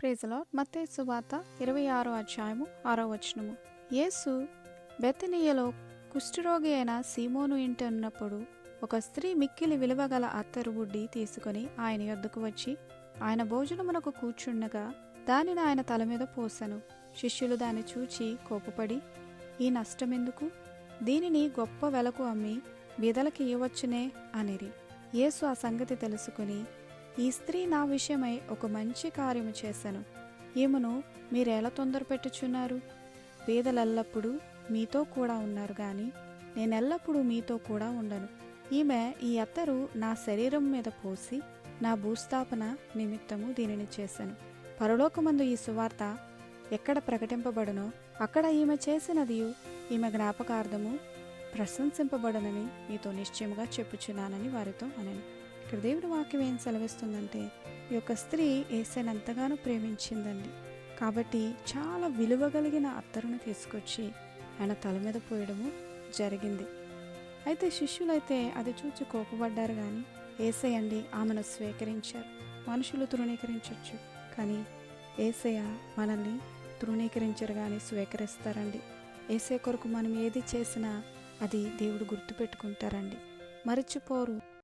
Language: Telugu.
Praise lord. మత్తయి సువార్త 26వ అధ్యాయము 6వ వచనము. యేసు బెతనీయలో కుష్ఠరోగి అయిన సీమోను ఇంట ఉన్నప్పుడు ఒక స్త్రీ మిక్కిలి విలువగల అత్తరు బుడ్డి తీసుకుని ఆయన యొద్దకు వచ్చి ఆయన భోజనమునకు కూర్చుండగా దానిని ఆయన తల మీద పోసెను. శిష్యులు దాన్ని చూచి కోపపడి, ఈ నష్టమెందుకు? దీనిని గొప్ప వెలకు అమ్మి బీదలకి ఇవ్వచ్చునే అనిరి. యేసు ఆ సంగతి తెలుసుకుని, ఈ స్త్రీ నా విషయమై ఒక మంచి కార్యము చేశాను, ఈమెను మీరెలా తొందర పెట్టుచున్నారు? బీదలెల్లప్పుడూ మీతో కూడా ఉన్నారు గాని నేనెల్లప్పుడూ మీతో కూడా ఉండను. ఈమె ఈ అత్తరు నా శరీరం మీద పోసి నా భూస్థాపన నిమిత్తము దీనిని చేశాను. పరలోకమందు ఈ సువార్త ఎక్కడ ప్రకటింపబడునో అక్కడ ఈమె చేసినదియు ఈమె జ్ఞాపకార్థము ప్రశంసింపబడనని మీతో నిశ్చయముగా చెప్పుచున్నానని వారితో అనెను. ఇక్కడ దేవుడి వాక్యం ఏం సెలవిస్తుందంటే, ఈ యొక్క స్త్రీ యేసుని ఎంతగానో ప్రేమించిందండి. కాబట్టి చాలా విలువ కలిగిన అత్తరును తీసుకొచ్చి ఆయన తల మీద పోయడము జరిగింది. అయితే శిష్యులైతే అది చూచి కోపపడ్డారు, కానీ యేసయ్య ఆమెను స్వీకరించారు. మనుషులు తృణీకరించవచ్చు, కానీ యేసయ్య మనల్ని తృణీకరించరు కానీ స్వీకరిస్తారండి. యేసయ్య కొరకు మనం ఏది చేసినా అది దేవుడు గుర్తుపెట్టుకుంటారండి, మరిచిపోరు.